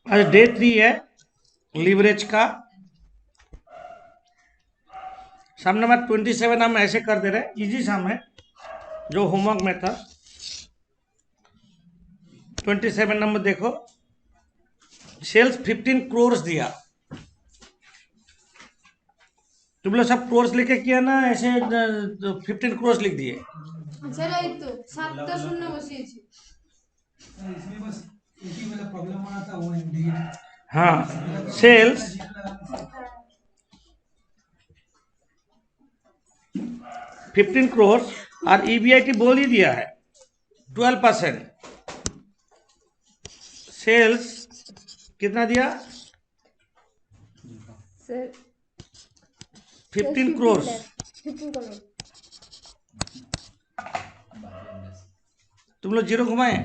आज डे 3 है लीवरेज का। सम नंबर 27 हम ऐसे कर दे रहे, इजी सम है जो होमवर्क में था। 27 नंबर देखो, सेल्स 15 करोड़ दिया। तुम लोग सब करोड़ लिखे किया ना, ऐसे 15 करोड़ लिख दिए। चलो এই তো 7টা শূন্য বসিয়েছি। इसमें बस एक ही वाला प्रॉब्लम आ रहा था, वो इंडियन हाँ, सेल्स 15 करोड़ और ईबीआईटी बोल ही दिया है 12%। सेल्स कितना दिया? सर 15 करोड़। 15 करोड़। तुम लोग जीरो घुमाए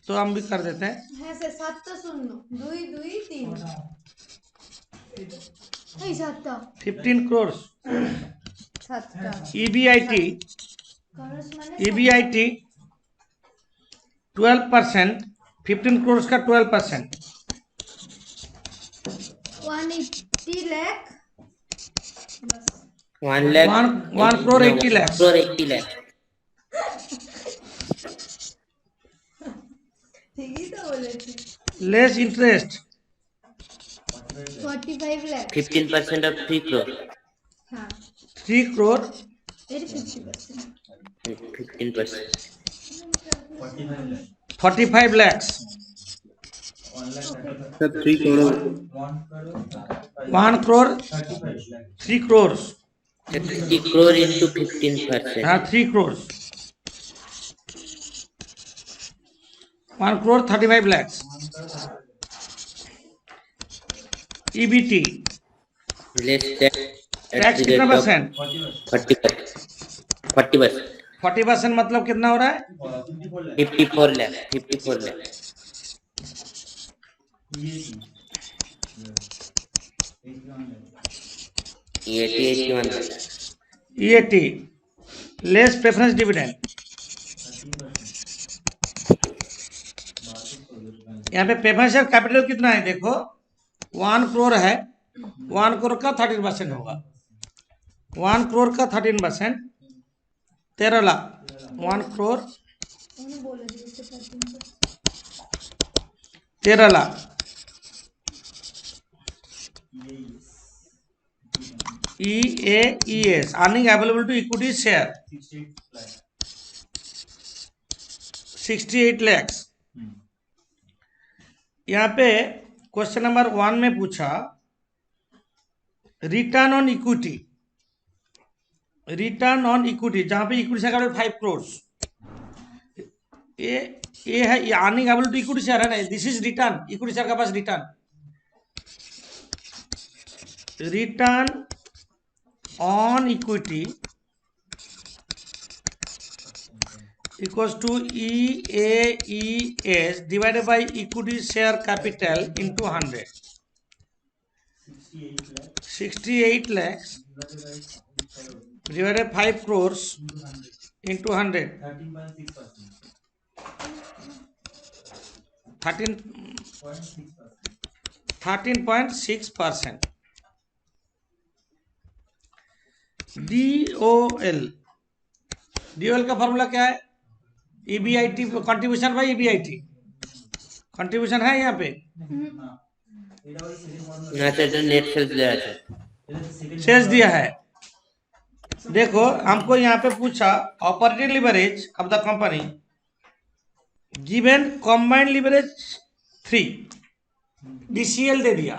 तो हम भी कर देते हैं। হ্যাঁ স্যার 7টা শূন্য 2 2 3 এই 7টা 15 करोड़ 7টা ईबीआईटी करोड़ মানে ईबीआईटी 12%, 15 करोड़ का 12%। 180 लाख बस 1 lakh 1 crore no, 80 lakh. 1 crore 80 lakh ঠিকই তো বলেছি। Less interest 45 lakh 15% of 3 crore হ্যাঁ 3 करोड़ এর 50%। 15% 45 lakh. Sir 3 crore 1 crore 3 crore. 30 crore into 15%. हाँ, 3 crore 1 crore 35 lakh. EBT Less than at tax the कितना rate of परसेंट? 40%. 40%. 40% मतलब कितना हो रहा है? 54 lakh. 54 lakh. EAT 81 lakh. EAT less preference dividend. यहाँ पे प्रेफरेंस कैपिटल कितना है देखो, 1 करोड़ है। 1 करोड़ का 13% होगा। 1 करोड़ का 13% 13 लाख। 1 करोड़ উনি বলে দিয়েছে 13 13 lakh. EAES earning available to equity share 68 lakh. यहाँ पे क्वेश्चन नंबर 1 में पूछा return on equity. Return on equity जहां पे इक्विटी शेयर 5 करोड़, ये है, ये earning available to equity share है ना, this is return. Equity share का पास return on equity equals to EAES divided by equity share capital into 100। 68 lakhs divided 5 crores into 100, 13.6%। DOL का फॉर्मूला क्या है? EBIT contribution by EBIT। Contribution है यहाँ पे? ना सर नेट सेल्स दिया है सर। शेष दिया है। देखो हमको यहाँ पे पूछा operating leverage of the company given combined leverage 3, DCL दे दिया।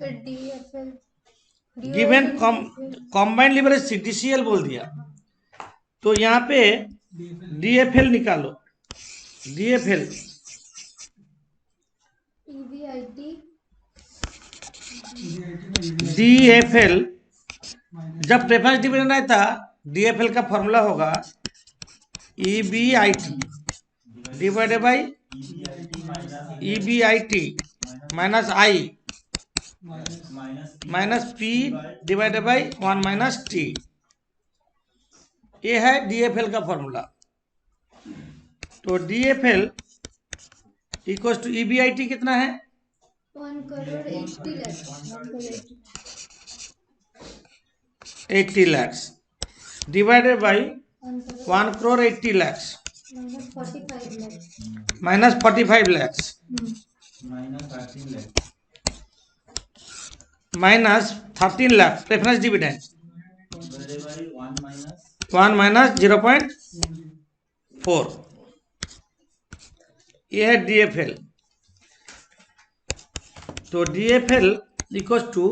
तो DFL given combined leverage 3 DCL बोल दिया। तो यहाँ पे DFL निकालो। DFL EBIT DFL जब प्रेफरेंस डिविडेंड आया था, DFL का फॉर्मूला होगा EBIT divided by EBIT minus I minus P divided by 1 minus T। ये है DFL का फॉर्मूला। तो DFL इक्वल टू EBIT कितना है 1 crore 80 lakhs 80 lakhs divided by 1 crore 1 crore 80 lakhs minus 45 lakhs minus 45 lakhs minus 13 lakhs preference dividend 1 minus 0.4 ये है DFL। तो DFL equal to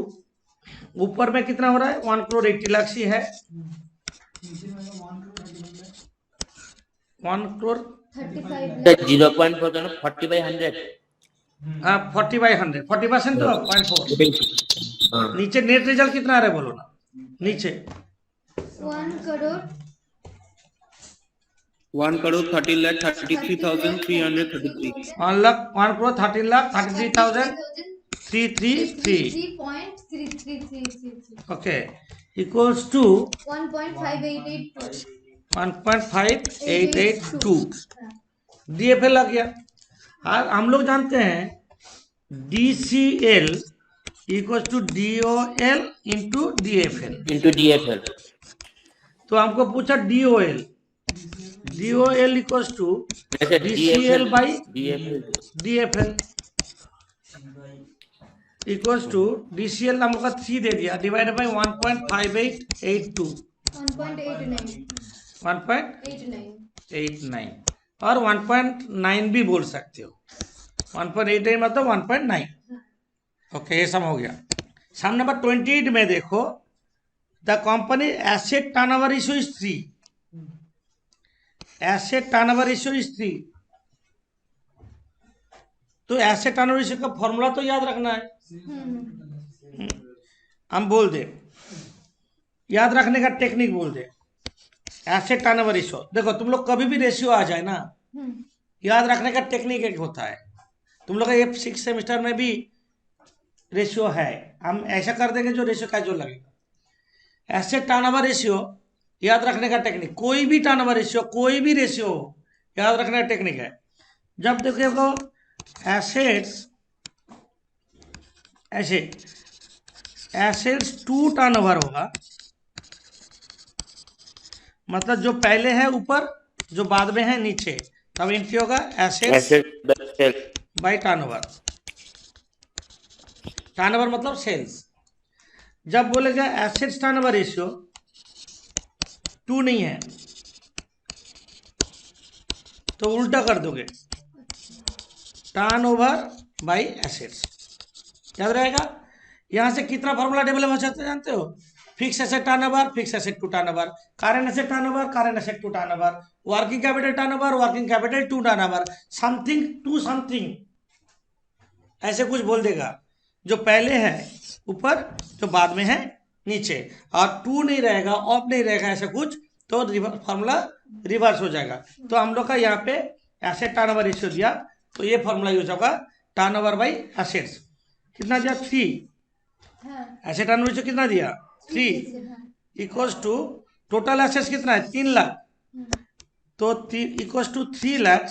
ऊपर में कितना हो रहा है 1 crore 80 lakhs ही है 1 crore 35 तो lakhs 0.4 का 40/100 हाँ 40/100 40% तो 0.4 हाँ नीचे नेट रिजल्ट कितना आ रहा है बोलो ना नीचे 1 crore 1,30,33,333. 1 crore 13,33,333 3.3333 okay equals to 1.588 1.5882 DFL आ गया। और हम लोग जानते हैं DCL equal to DOL into DFL। into DFL तो हमको पूछा DOL इक्वल टू ऐसे DCL by DFL DFL equals to DCL हम लोग का 3 दे दिया डिवाइडेड बाई 1.5882 1.89 1.89 और 1.9 भी बोल सकते हो 1.89 मतलब 1.9 ओके ये सब हो गया। सम नंबर 28 में देखो the company asset turnover ratio is 3 asset turnover ratio is 3 तो एसेट टर्नओवर रेशियो का फॉर्मूला तो याद रखना है हम बोल दे याद रखने का टेक्निक बोल दे एसेट टर्नओवर रेशियो। देखो तुम लोग कभी भी रेशियो आ जाए ना याद रखने का टेक्निक एक होता है तुम लोग का ये 6 सेमेस्टर में भी रेशियो है हम ऐसा कर देंगे जो रेशियो का जो लगेगा। एसेट टर्नओवर रेशियो याद रखने का टेक्निक कोई भी टर्नओवर रेशियो कोई भी रेशियो याद रखने का टेक्निक है। जब देखो एसेट्स ऐसे एसेट्स 2 टर्नओवर होगा मतलब जो पहले है ऊपर जो बाद में है नीचे तब इनकी होगा assets asset by sales by turnover turnover मतलब सेल्स। जब बोलेगा एसेट्स टर्नओवर रेशियो 2 नहीं है तो उल्टा कर दोगे टर्नओवर बाई एसेट्स याद रहेगा। यहां से कितना फॉर्मूला डेवलप हो जाता है जानते हो fix asset turnover fix asset to turnover current asset turnover current asset to turnover working capital turnover working capital to turnover something to something ऐसे कुछ बोल देगा जो पहले है ऊपर जो बाद में है नीचे और 2 नहीं रहेगा ऑफ नहीं रहेगा ऐसा कुछ तो फॉर्मूला रिवर्स हो जाएगा। तो हम लोग का यहाँ पे एसेट टर्नओवर रेशियो दिया तो ये फॉर्मूला यूज होगा टर्नओवर बाई एसेट्स कितना दिया 3 एसेट टर्नओवर रेशियो कितना दिया 3 इक्वल्स टू टोटल एसेट्स कितना है 3 लाख तो equals to 3 lakh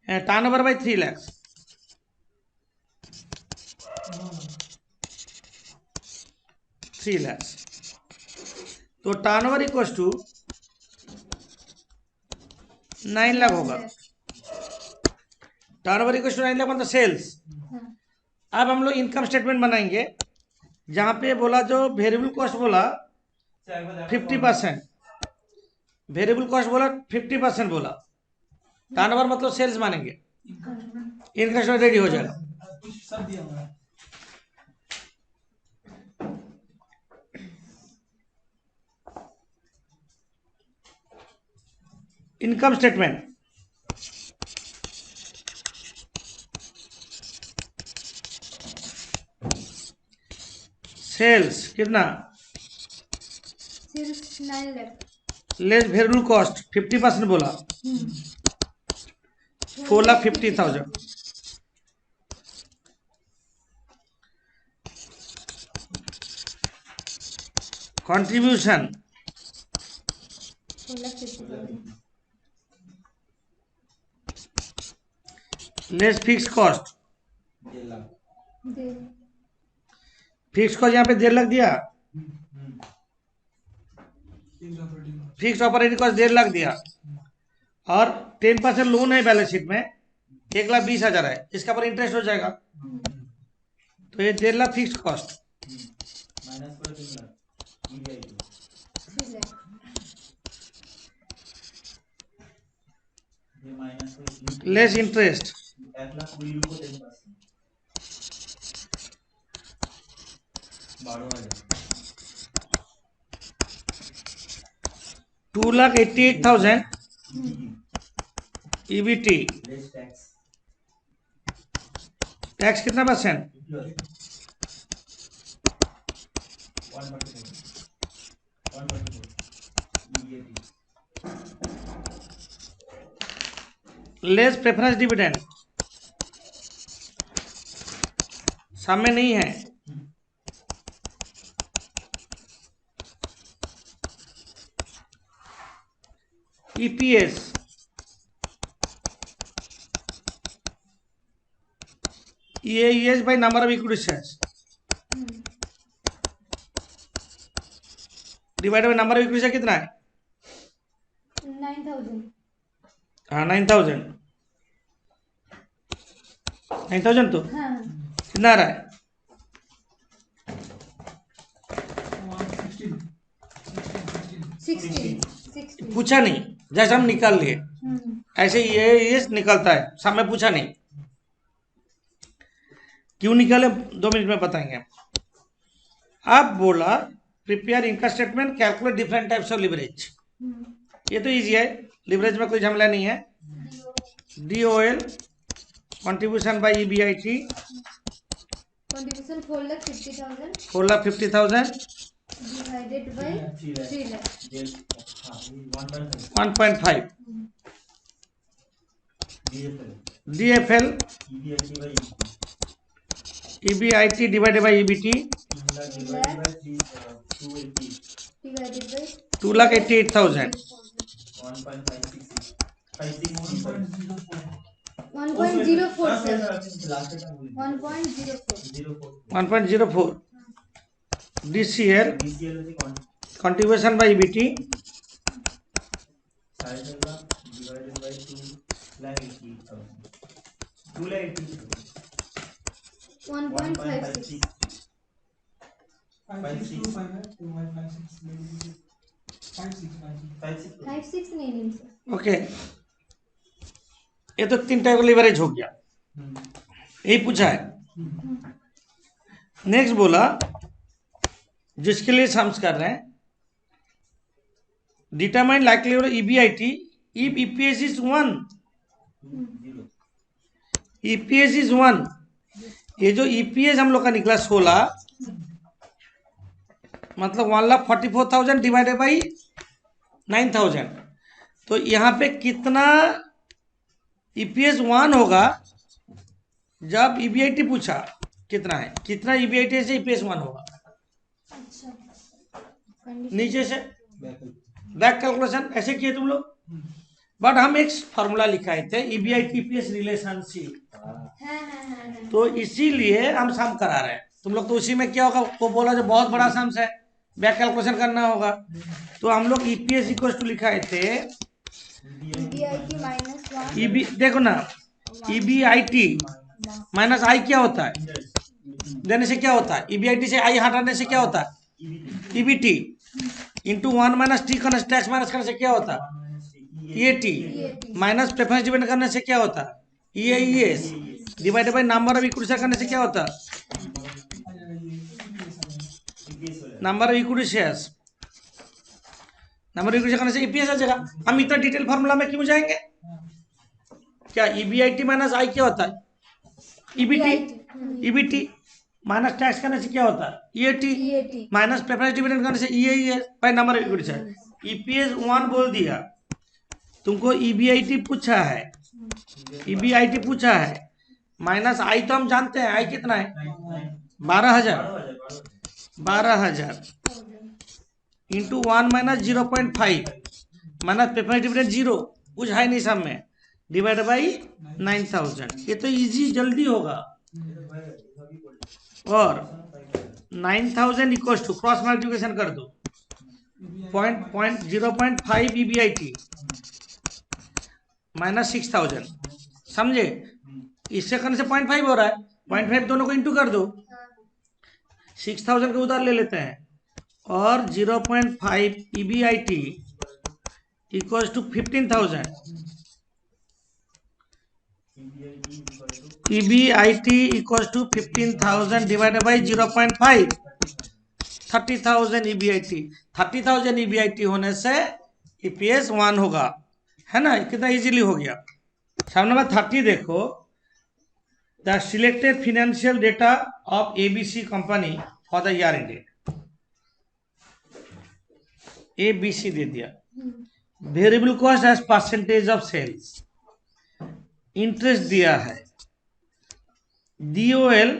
turnover by 3 lakh 3 lakh तो टर्नओवर इक्वल्स टू 9 लाख होगा टर्नओवर इक्वल्स टू 9 लाख मतलब सेल्स। अब हम लोग इनकम स्टेटमेंट बनाएंगे जहां पे बोला जो वेरिएबल कॉस्ट बोला 50% वेरिएबल कॉस्ट बोला 50% बोला टर्नओवर मतलब सेल्स मानेंगे इनकम स्टेटमेंट रेडी हो जाएगा। सब दिया हुआ है इनकम स्टेटमेंट सेल्स कितना Sales 9 lakh less variable cost 50% बोला 4,50,000 कंट्रीब्यूशन 4,50,000 लेस फिक्स कॉस्ट, दे फिक्स कॉस्ट यहाँ पे 1.5 लाख दिया, fixed operating cost. Fix operating cost 1.5 lakh दिया, और 10% लोन है बैलेंस शीट में, 1,20,000 है, इसका पर इंटरेस्ट हो जाएगा, तो ये 1.5 lakh fix cost, 3 lakh less interest, 2,88,000 EBT, tax कितना परसेंट, 144, लेस प्रेफरेंस डिविडेंड, सामने नहीं है, EPS, EAES by number of equity shares divide by number of equity share कितना है, 9,000 हाँ 9,000 तो हाँ कितना आ रहा है, 16 पूछा नहीं, जैसे हम निकाल लिए ऐसे ये निकलता है, सामने पूछा नहीं, क्यों निकाले 2 मिनट में बताएंगे। अब बोला prepare income statement, calculate different types of leverage, ये तो इजी है, लिवरेज में कोई झमेला नहीं है, DOL contribution by EBIT contribution 4,50,000 4,50,000 divided by 3 lakh 1.5 DFL EBIT divided by EBT 2 lakh divided by 2,88,000 1.04 sir 1.04 1.04 DCL contribution by EBT 1.56 56 नहीं sir okay, ये तो 3 टाइप का लिवरेज हो गया, यही पूछा है। नेक्स्ट बोला जिसके लिए सम्स कर रहे हैं, determine likelihood EBIT if EPS is 1, EPS is 1, ये जो EPS हम लोग का निकला 16 मतलब 1,44,000 डिवाइडेड बाई 9,000, तो यहाँ पे कितना EPS 1 होगा, जब EBIT पूछा कितना है, कितना EBIT से EPS 1 होगा, अच्छा नीचे से बैक कैलकुलेशन ऐसे किए तुम लोग, बट हम एक फार्मूला लिखाए थे EBIT EPS रिलेशनशिप, हाँ तो इसीलिए हम सम करा रहे हैं, तुम लोग तो उसी में क्या होगा वो बोला जो बहुत बड़ा सम्स है, बैक कैलकुलेशन करना होगा, तो हम लोग EPS इक्वल टू लिखाए थे EBIT -1 देखो ना EBIT माइनस आई क्या होता है, देने से क्या होता है, EBIT से आई हटाने से क्या होता है EBT इंटू 1 माइनस टी करने से, टैक्स माइनस करने से क्या होता है EAT माइनस प्रेफरेंस डिविडेंड करने से क्या होता है EAES divided by number of equity share करने से क्या होता है number of equity shares, number of equity share करने से EPS आ जाएगा। हम इतना डिटेल फार्मूला में क्यों जाएंगे, क्या EBIT माइनस आई क्या होता है EBT माइनस टैक्स करने से क्या होता है EAT माइनस प्रेफरेंस डिविडेंड करने से EAES by number of equity share, EPS 1 बोल दिया, तुमको EBIT पूछा है, EBIT पूछा है, माइनस आई तो हम जानते हैं आई कितना है 12,000 into 1 minus 0.5 minus preference dividend 0 कुछ है नहीं सब में, डिवाइड बाई 9000, ये तो इजी जल्दी होगा। और 9000 इक्वल टू क्रॉस मल्टीप्लिकेशन कर दो 0.5 EBIT माइनस 6000, समझे? इससे करने से 0.5 हो रहा है, 0.5 दोनों को इंटू कर दो, 6000 को उधर ले लेते हैं, और 0.5 EBIT equals to 15,000। EBIT equals to 15,000 divided by 0.5, 30,000 EBIT। 30,000 EBIT होने से EPS 1 होगा, है ना? कितना इजीली हो गया। सब नंबर 30 देखो, the selected financial data of ABC company for the year ended. ABC दे दिया, variable cost as percentage of sales, interest दिया है, DOL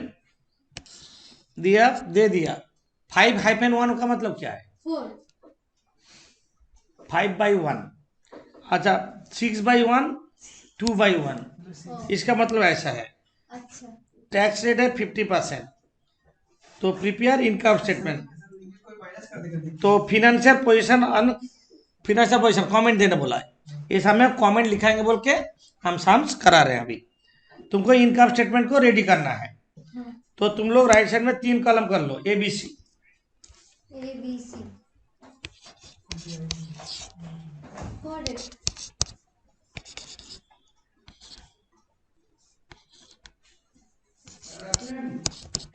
दिया, दे दिया। 5-1 का मतलब क्या है? 4। 5/1, अच्छा 6/1, 2/1, इसका मतलब ऐसा है। अच्छा, टैक्स रेट है 50%, तो प्रिपेयर इनकम स्टेटमेंट। तो फिनेंशियल पोजीशन कमेंट देने बोला है, ये सब में कमेंट लिखाएंगे बोल के हम साम्स करा रहे हैं। अभी तुमको इनकम स्टेटमेंट को रेडी करना है, तो तुम लोग राइट साइड में 3 कॉलम कर लो, ABC। ABC got it।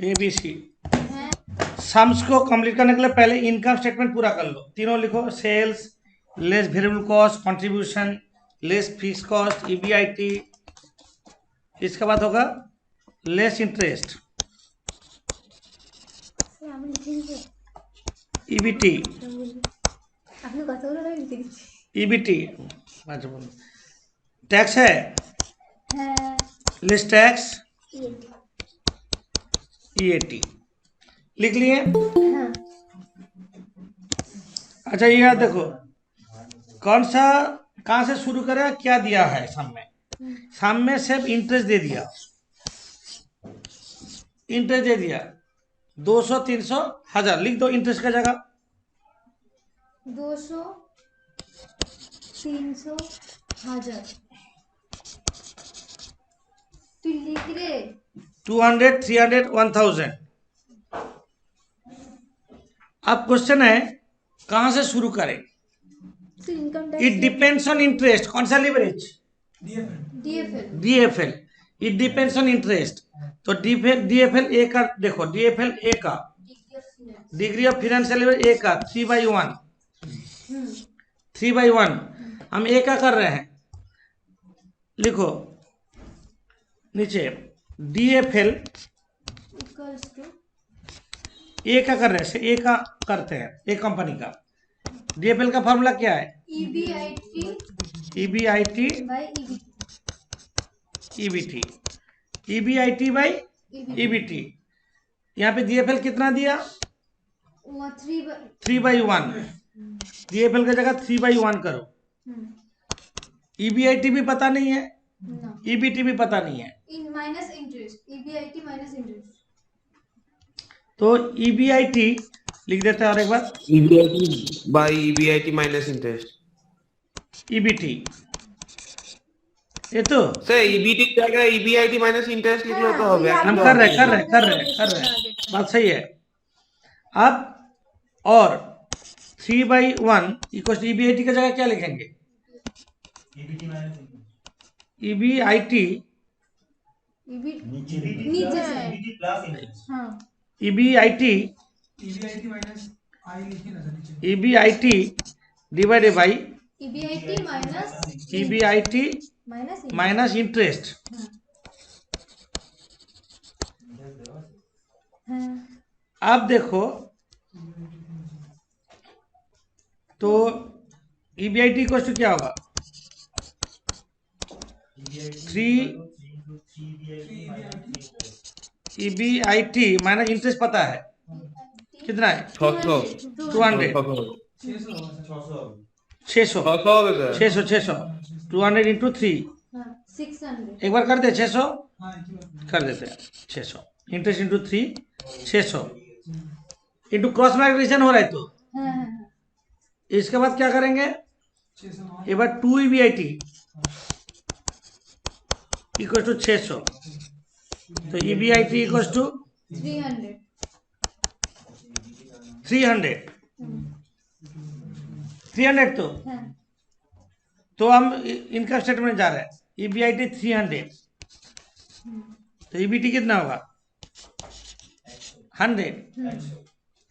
ABC हैं? सम्स को कंप्लीट करने के लिए पहले इनकम स्टेटमेंट पूरा कर लो, तीनों लिखो, sales less variable cost contribution less fix cost EBIT, इसके बाद होगा लेस इंटरेस्ट আমি লিখে নিব। EBT, আপনি কথাগুলো আমি লিখে দিচ্ছি। EBT अच्छा बोलो, टैक्स है, হ্যাঁ, लेस टैक्स ये। EAT लिख लिए। हाँ, अच्छा ये याद देखो, कौन सा कहाँ से शुरू करें, क्या दिया है सामने सिर्फ इंटरेस्ट दे दिया, 200, 300, 1000 लिख दो इंटरेस्ट का जगह। 200, 300, 1000 তুই লিখ রে। 200, 300, 1000। अब क्वेश्चन है कहां से शुरू करें? तो income it depends on interest, कौन सा leverage? DFL। DFL, it depends on interest. तो DFL ए का देखो, DFL ए का डिग्री ऑफ फिनेंशियल लिवरेज ए का 3/1, 3/1 हम ए का कर रहे हैं, लिखो नीचे DFL इक्वल्स टू ए का कर रहे हैं, ए का करते हैं, ए कंपनी का। DFL का फॉर्मूला क्या है? EBIT by EBT, EBIT by EBT। यहाँ पे DFL कितना दिया? 3/1, DFL की जगह 3/1 करो। EBIT भी पता नहीं है, EBT भी पता नहीं है, इन minus interest, EBIT minus interest. तो EBIT लिख देते हैं और एक बार, EBIT by EBIT minus interest. EBT ये तो Sir, EBT की जगह EBIT minus interest लिख लो तो हो गया। हम कर रहे बात सही है। अब और 3/1 इक्वल EBIT की जगह क्या लिखेंगे? EBIT नीचे से, हाँ, EBIT EBIT minus I लिखिए ना सर नीचे। EBIT divided by EBIT EBIT minus minus interest. हाँ, अब देखो तो EBIT इक्वल टू क्या होगा? 3 EBIT माइनस इंटरेस्ट पता है कितना है? 600 200, 600 होगा सर। 600 600 होगा सर। 200 इंटू 3 600 एक बार कर दे 600 हाँ एक ही बात। कर देते हैं 600 interest into 3 600 into cross migration हो रहा है तो हाँ हाँ इसके बाद क्या करेंगे 600 एक बार 2 EBIT इक्वल टू 600 तो EBIT इक्वल टू 300 300 300 हाँ तो हम इनकम स्टेटमेंट जा रहे हैं EBIT 300 तो EBT कितना होगा 100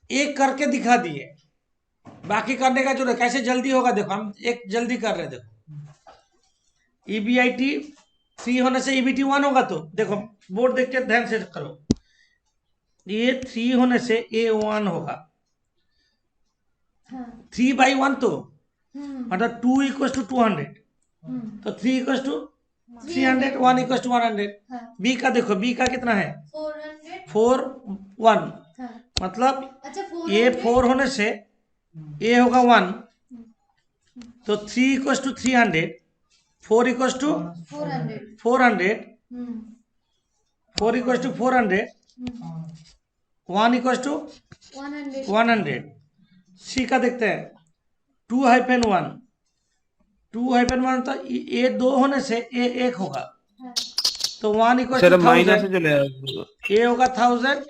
एक करके दिखा दिए बाकी करने का जो है कैसे जल्दी होगा देखो हम एक जल्दी कर रहे हैं देखो EBIT 3 होने से EBT 1 होगा तो देखो बोर्ड देख के ध्यान से करो ये 3 होने से A1 होगा हाँ 3/1 तो हम्म मतलब 2 इक्वल टू 200 तो 3 इक्वल टू 300 1 इक्वल टू 100 हाँ B का देखो B का कितना है 400 4 1 हाँ मतलब अच्छा ये 400 4 होने से A होगा 1 तो 3 equal to 300 4 equal to 400 400 hmm 4 equal to 400 1 equal to 100 100 C का देखते हैं 2-1 2-1 तो A 2 होने से A 1 होगा हाँ तो 1 इक्वल सर टू माइनस 1000 चले आएगा। A होगा 1000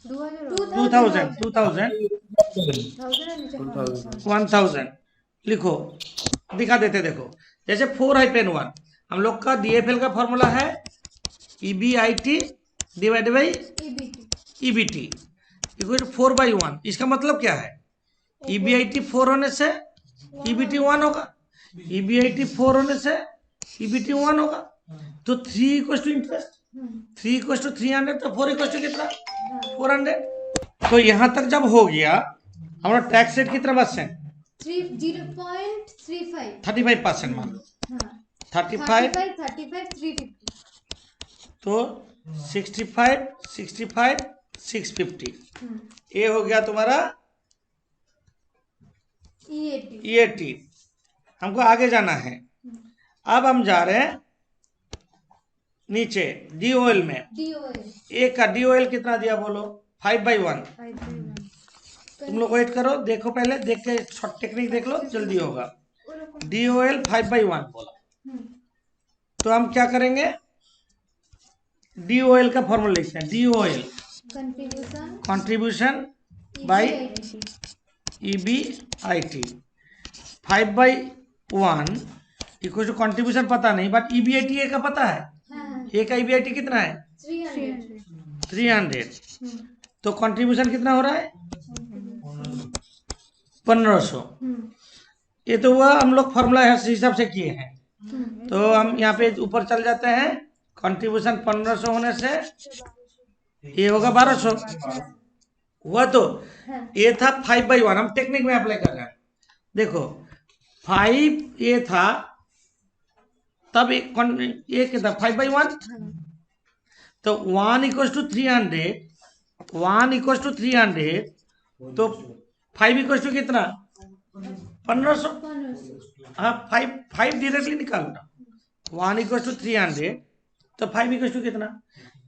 2000 1000 लिखो दिखा देते देखो जैसे 4-1 हम लोग का DFL का फॉर्मूला है EBIT divided by EBT equal to 4/1 इसका मतलब क्या है EBIT 4 होने से EBT 1 होगा EBIT 4 होने से EBT 1 होगा तो 3 equal to interest 3 equal to 300 तो 4 इक्वल टू कितना 400 तो यहाँ तक जब हो गया हमारा टैक्स रेट कितना परसेंट 0.35 35% मान लो हाँ 35 35 350 तो 65 65 650 ये हो गया तुम्हारा E80 EAT हमको आगे जाना है अब हम जा रहे हैं नीचे DOL में DOL एक का DOL कितना दिया बोलो 5/1 तुम लोग वेट करो देखो पहले देख के शॉर्ट टेक्निक देख लो जल्दी होगा DOL 5/1 बोला तो हम क्या करेंगे DOL का फॉर्मूला लिखते हैं DOL contribution contribution by EBIT 5/1 equal to contribution पता नहीं बट EBIT ए का पता है हाँ ए का EBIT कितना है 300 300 तो कंट्रीब्यूशन कितना हो रहा है 1500 ये तो हुआ हम लोग फॉर्मूला हिसाब से किए हैं तो हम यहाँ पे ऊपर चल जाते हैं कंट्रीब्यूशन 1500 होने से ये होगा 1200 हुआ तो ये था 5/1 हम टेक्निक में अप्लाई कर रहे हैं देखो 5 ये था तब ये क्या था 5/1 तो 1 इक्वल टू 300 1 इक्वल टू 300 तो 5 इक्वल टू कितना 1500 हाँ 5 डायरेक्टली निकालना 1 इक्वल टू 300 तो 5 इक्वल टू कितना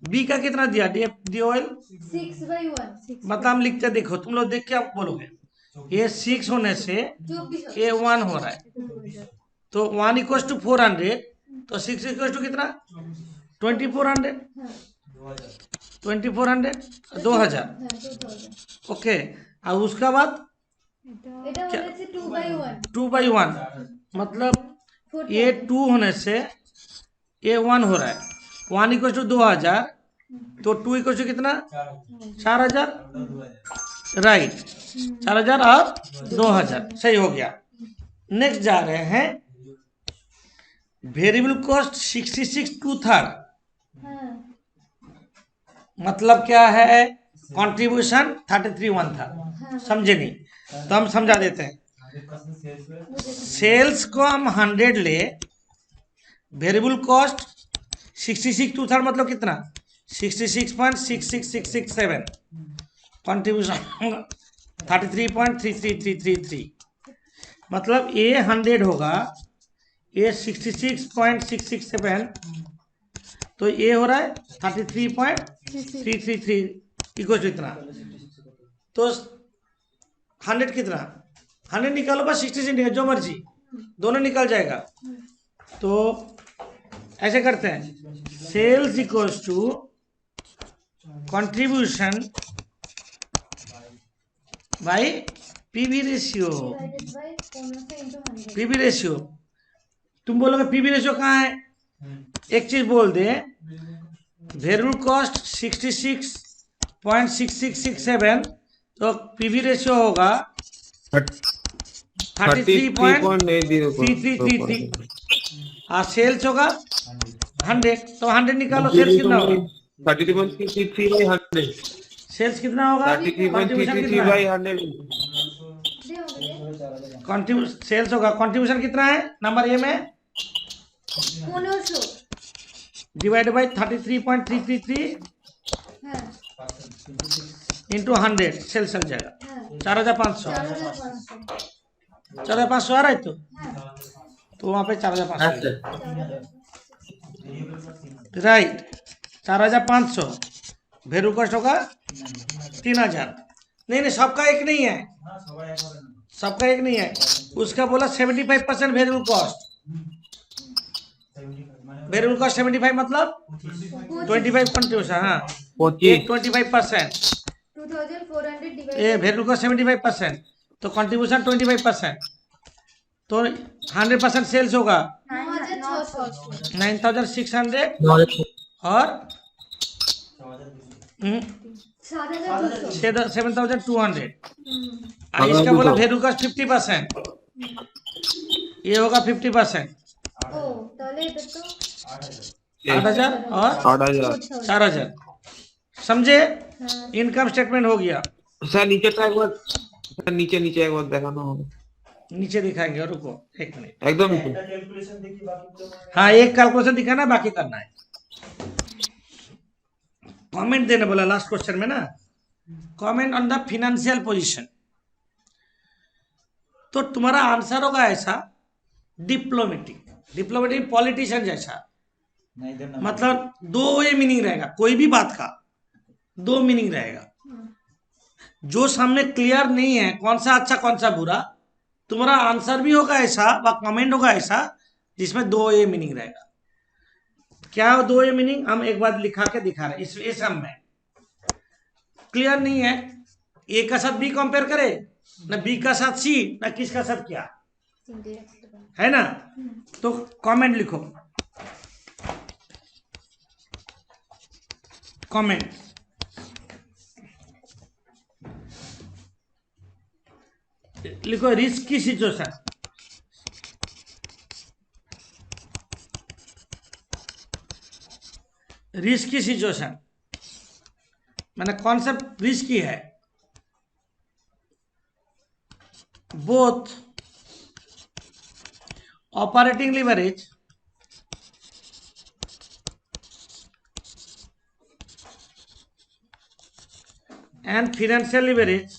B का कितना दिया DOL 6/1 मतलब हम लिखते देखो तुम लोग देख के आप बोलोगे ये 6 होने से ये 1 हो रहा है तो 1 इक्वल टू 400 तो 6 इक्वल टू कितना 2400 2000 ओके और उसका बाद এটা হচ্ছে 2/1 2/1 मतलब ये 2 होने से ये 1 हो रहा है 1 इक्वल टू 2000 तो 2 इक्वल टू कितना 4000 राइट 4000 और 2000 सही हो गया नेक्स्ट जा रहे हैं वेरिएबल कॉस्ट 66 2/3 हाँ मतलब क्या है कंट्रीब्यूशन 33 1/3 समझे नहीं तो हम समझा देते हैं सेल्स को हम 100 ले वेरिएबल कॉस्ट 66 2/3 मतलब कितना 66.66667 कंट्रीब्यूशन 33.33333 मतलब ये 100 होगा ये 66.667, तो ये हो रहा है 33.333 इक्वल टू इतना। तो 100 कितना, 100 निकालो बस 66 निकालो, जो मर्जी दोनों निकल जाएगा। तो ऐसे करते हैं, sales equals to contribution by PV ratio. Divided by 1500 into 100। PV ratio, तुम बोलोगे पीवी रेशियो कहाँ है? एक चीज बोल दे, वेरिएबल कॉस्ट 66.6667, तो पीवी रेशियो होगा 33.3333 और सेल्स होगा 100। तो 100 निकालो, सेल्स कितना होगा? 33.333 by 100, सेल्स कितना होगा? 33.333 by 100, कंट्रीब्यूशन सेल्स होगा, कंट्रीब्यूशन कितना है नंबर ए में? 1500। डिवाइड बाई 33.333 हाँ इंटू 100, सेल्स चल जाएगा हाँ 4500। 4500। 4500 आ रहा है तो हाँ वहाँ पे 4500 हाँ सर, 4500। राइट। 4500 वेरिएबल कॉस्ट होगा 3000। नहीं नहीं, सबका एक नहीं है, सबका एक नहीं है, उसका बोला 75% वेरिएबल कॉस्ट। वेरिएबल कॉस्ट 75 मतलब 25 कंट्रीब्यूशन। हाँ, एक 25%, 2400 ये डिवाइडेड वेरिएबल कॉस्ट 75%, तो कंट्रीब्यूशन 25%, तो 100% सेल्स होगा 9600। 9600 और 7200। 7200। और इसका बोला वेरिएबल कॉस्ट 50%, ये होगा 50%, ओ তাহলে এটা তো 8000 और 8000। 4000। समझे? हाँ इनकम स्टेटमेंट हो गया। सर नीचे तो एक बार, सर नीचे नीचे एक बार दिखाना होगा, नीचे दिखाएंगे, रुको एक मिनट। एकदम नीचे। हाँ, एक कैलकुलेशन दिखाना है, बाकी करना है। कमेंट देने बोला लास्ट क्वेश्चन में ना, comment on the financial position. तो तुम्हारा आंसर होगा ऐसा, डिप्लोमेटिक। डिप्लोमेटिक पॉलिटिशियन जैसा, मतलब दो वे मीनिंग रहेगा, कोई भी बात का दो मीनिंग रहेगा। जो सामने क्लियर नहीं है कौन सा अच्छा कौन सा बुरा, तुम्हारा आंसर भी होगा ऐसा व कमेंट होगा ऐसा जिसमें दो ए मीनिंग रहेगा। क्या दो ए मीनिंग, हम एक बार लिखा के दिखा रहे हैं। इस सब में क्लियर नहीं है, ए का साथ बी कंपेयर करे ना, बी का साथ सी, ना किसका साथ क्या, है ना? तो कमेंट लिखो, कमेंट लिखो, रिस्क की सिचुएशन। रिस्क की सिचुएशन मैंने कॉन्सेप्ट रिस्क की है। Both operating leverage and financial leverage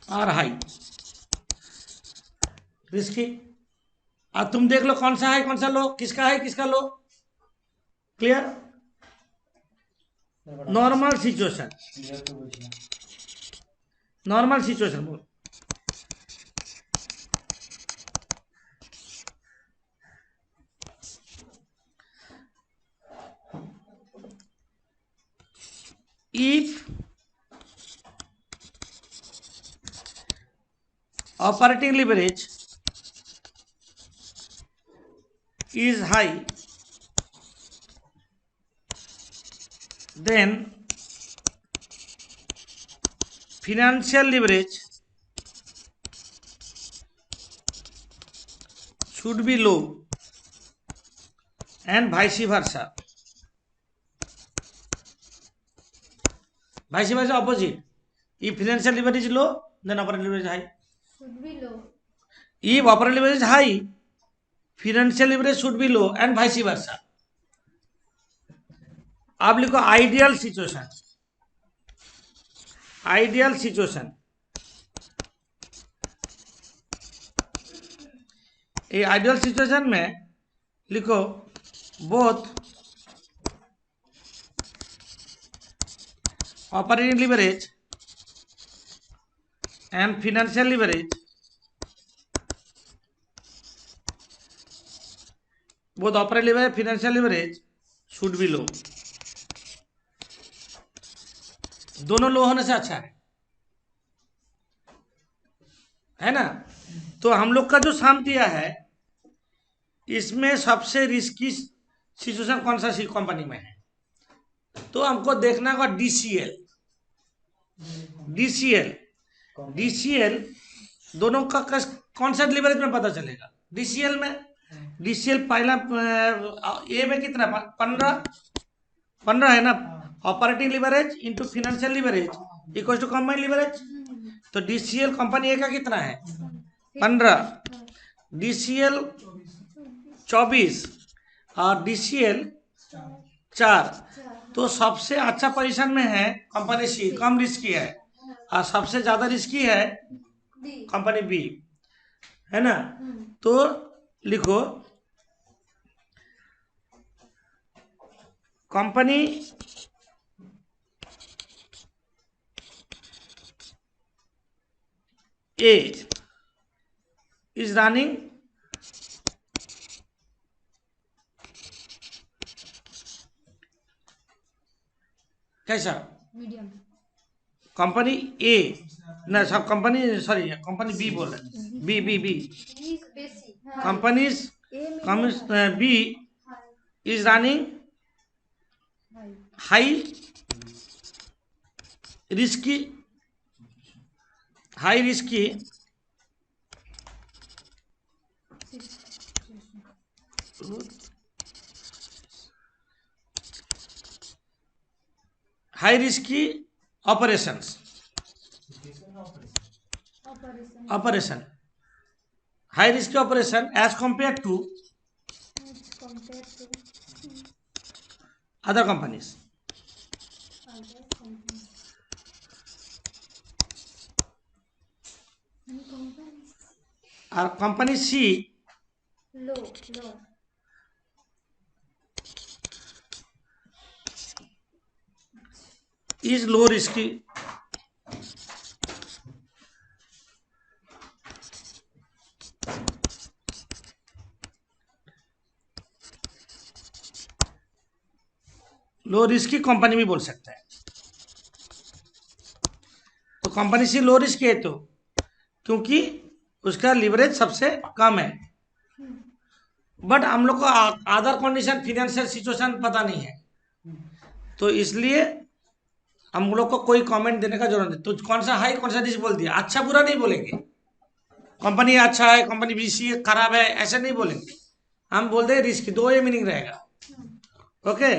are high, risky. अब तुम देख लो कौन सा है कौन सा लो, किसका है किसका लो, clear? Normal situation, normal situation बोल। If operating leverage is high, then financial leverage should be low and vice versa. Vice versa opposite. If financial leverage is low, then operating leverage is high. should be low। If operating leverage is high, financial leverage should be low and vice versa. आप लिखो ideal situation. Ideal situation ये ideal situation में लिखो both operating leverage and financial leverage both operating leverage financial leverage should be low. दोनों low होने से अच्छा है ना। तो हम लोग का जो साम दिया है इसमें सबसे रिस्की सिचुएशन कौन सा सी कंपनी में है, तो हमको देखना होगा डीसीएल। डीसीएल दोनों का कौन सा लीवरेज में पता चलेगा। डीसीएल पहला ए में कितना 15 है ना। Operating leverage into financial leverage equal to combined leverage. तो डीसीएल कंपनी ए का कितना है 15, डीसीएल 24 और डीसीएल 4। तो सबसे अच्छा पोजीशन में है कंपनी सी, कम रिस्की है, और सबसे ज्यादा रिस्की है कंपनी बी, है ना। तो लिखो कंपनी A is running कैसा मीडियम, कंपनी ए ना, सब कंपनी सॉरी कंपनी बी बोल रहे, बी बेसी companies B is running high risky operations operation high risky operation as compared to other companies. और कंपनी सी लो is low risky कंपनी भी बोल सकता है। तो कंपनी सी लो रिस्क है तो क्योंकि उसका लिवरेज सबसे कम है, बट हम लोग को अदर कंडीशन फाइनेंशियल सिचुएशन पता नहीं है, तो इसलिए हम लोग को कोई कमेंट देने का जरूरत नहीं। तो कौन सा हाई कौन सा रिस्क बोल दिया, अच्छा बुरा नहीं बोलेंगे। कंपनी अच्छा है कंपनी बी सी खराब है ऐसे नहीं बोलेंगे, हम बोल दे रिस्क, दो ये मीनिंग रहेगा। ओके